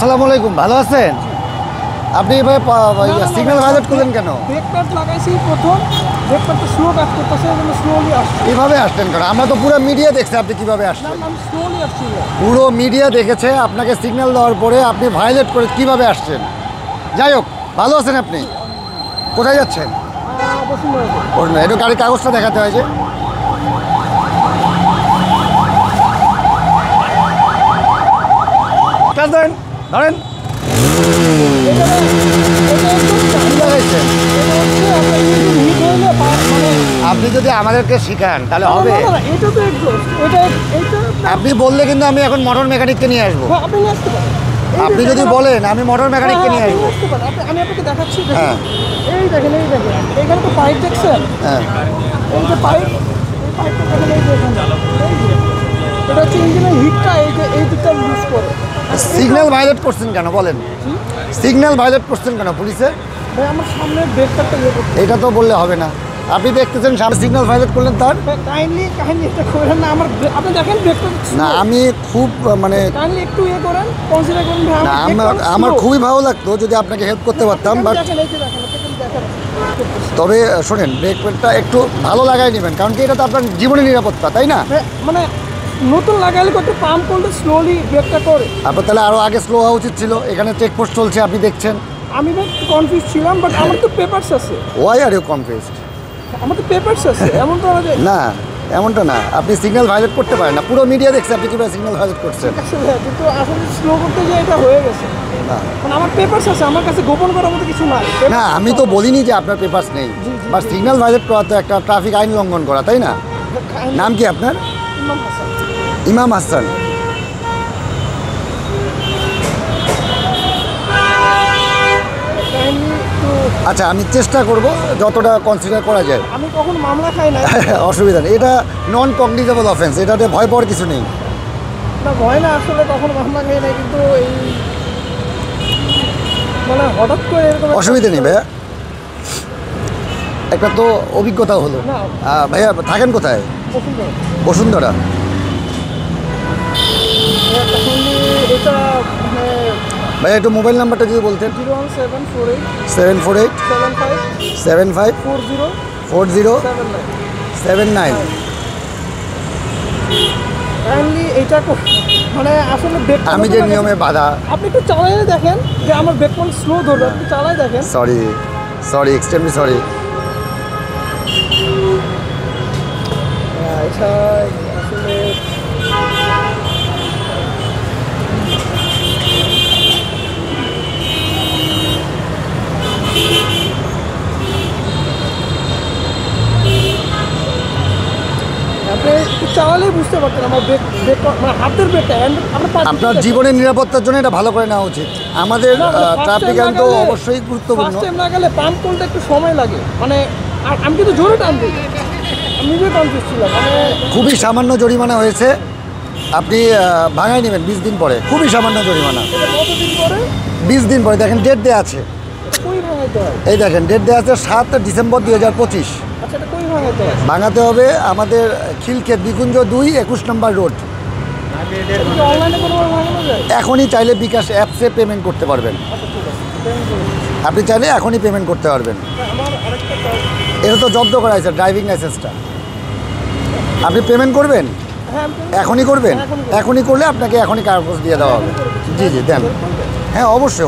আসসালামু আলাইকুম, ভালো আছেন? আপনি এভাবে সিগন্যাল ভায়োলেট করলেন কেন? ব্রেক প্যাড লাগাইছি প্রথম, ব্রেক প্যাডটা স্লো কাজ করতেছে, এজন্য স্লোলি আসছে। এভাবে আসলেন কেন? আমরা তো পুরো মিডিয়া দেখছি আপনি কিভাবে আসছেন। আমি স্লোলি আসছি। পুরো মিডিয়া দেখেছে আপনাকে সিগন্যাল দেওয়ার পরে আপনি ভায়োলেট করে কিভাবে আসছেন। যাই হোক, ভালো আছেন আপনি? কোথায় যাচ্ছেন? বসুন্ধরা। একটু গাড়ির কাগজটা দেখাতে হয় যে। ধরেন ধরেন আপনি যদি আমাদেরকে শিখান তাহলে হবে। আপনি বললে কিন্তু আমি এখন মোটর মেকানিককে নিয়ে আসবো। আপনি যদি বলেন আমি মোটর মেকানিককে নিয়ে আসবো। আমি আপনাকে দেখাচ্ছি। হ্যাঁ, এই দেখেন, এই দেখেন, এখানে তো পাইপ দেখছেন। হ্যাঁ, এই যে পাইপ, এই পাইপটা দেখেন, এই দেখেন, এটা হচ্ছে ইঞ্জিনের হিটটা এই দিকটা লুজ করে। সিগন্যাল ভায়োলেট করছেন কেন বলেন? সিগন্যাল ভায়োলেট করছেন কেন পুলিশে? ভাই আমার সামনে ব্রেকটা ইয়ে করতে, এটা তো বললে হবে না। আপনি দেখতেছেন সামনে সিগন্যাল ভায়োলেট করলেন তার। কাইন্ডলি এটা করেন না। আপনি দেখেন ব্রেকটা না, আমি খুব মানে কাইন্ডলি একটু ইয়ে করেন, কনসিডার করেন। ভাই না, আমার খুবই ভালো লাগতো যদি আপনাকে হেল্প করতে পারতাম, বাট দেখেন, এই যে দেখেন, দেখেন। তবে শোনেন, ব্রেক প্যাডটা একটু ভালো লাগাই নেবেন, কারণ কি এটা তো আপনার জীবনের নিরাপত্তা, তাই না? মানে নতুন লাগাইলে করতে পাম্প করলে স্লোলি ব্রেকটা করে। আপনার তাহলে আরও আগে স্লো হওয়া উচিত ছিল। এখানে চেকপোস্ট চলছে, আপনি দেখছেন। আমি ভাই কনফিউজ ছিলাম, বাট আমার তো পেপারস আছে। Why are you confused? আমার তো পেপারস আছে, এমন তো আমাদের না, এমনটা না। আপনি সিগন্যাল ভায়োলেট করতে পারেন না। পুরো মিডিয়া দেখছে আপনি কীভাবে সিগন্যাল ভায়োলেট করছেন। কিন্তু আসলে স্লো করতে গিয়ে এটা হয়ে গেছে। না মানে আমার পেপারস আছে, আমার কাছে গোপন করার মতো কিছু নাই। না, আমি তো বলিনি যে আপনার পেপারস নেই, বাট সিগন্যাল ভায়োলেট করা তো একটা ট্রাফিক আইন লঙ্ঘন করা, তাই না? নাম কি আপনার? ইমাম হাসান। ইমাম হাসান। আচ্ছা, আমি চেষ্টা করব যতটা কনসিডার করা যায়। আমি কখন মামলা খাই না, অসুবিধা নেই, এটা নন কগনিজেবল অফেন্স, এটাতে ভয় পাওয়ার কিছু নেই। না ভয় না, আসলে কখনো মামলা খাই না, কিন্তু এই মানে হঠাৎ করে এরকম অসুবিধা নেই ভাইয়া, একটা তো অভিজ্ঞতা হলো। না। ভাইয়া থাকেন কোথায়? বসুন্ধরা। বসুন্ধরা। এটা মানে ভাইয়া একটু মোবাইল নাম্বারটা যদি বলতেন। 01748 748 75 75 40 40 79। কাইন্ডলি এইটা মানে আসলে ব্রেক আমি যে নিয়মে বাধা। আপনি একটু চালাই দেখেন যে আমার ব্রেক কোন স্লো ধরবে, আপনি চালাই দেখেন। Sorry extremely sorry. এটা আসলে আপনি একটু চালালেই বুঝতে পারতেন আমার ব্রেক মানে হাতের ব্রেকটা আপনার জীবনের নিরাপত্তার জন্য এটা ভালো করে নেওয়া উচিত। আমাদের ট্রাফিক আইন তো অবশ্যই গুরুত্বপূর্ণ। ফার্স্ট টাইম লাগালে পাম্প করতে একটু সময় লাগে, মানে আমি কিন্তু জোরে টান দিই। আমি নিজে কনফিউজ ছিলাম, মানে খুবই সামান্য জরিমানা হয়েছে, আপনি ভাঙাই নেবেন 20 দিন পরে। খুবই সামান্য জরিমানা। এটা কতদিন পরে? 20 দিন পরে। দেখেন ডেট দেওয়া আছে, কই ভাঙাইতে হয়? এই দেখেন ডেট দেওয়া আছে 7 ডিসেম্বর 2025। আচ্ছা, এটা কই ভাঙাইতে হয়? ভাঙাতে হবে আমাদের খিলক্ষেত বিকুঞ্জ 2 21 নম্বর রোড। অনলাইনে কোনোভাবে ভাঙানো যায়? এখনই চাইলে বিকাশ অ্যাপসে পেমেন্ট করতে পারবেন। আচ্ছা, ঠিক আছে, পেমেন্ট করে দিচ্ছি। আপনি চাইলে এখনই পেমেন্ট করতে পারবেন। আমার আরেকটা কাজ। এটা তো জব্দ করা হয়েছে ড্রাইভিং লাইসেন্সটা। আপনি পেমেন্ট করবেন? হ্যাঁ, এখনই করবেন? এখনই করব। এখনই করলে আপনাকে এখনই কাগজ দিয়ে দেওয়া হবে। জি দেন। হ্যাঁ অবশ্যই।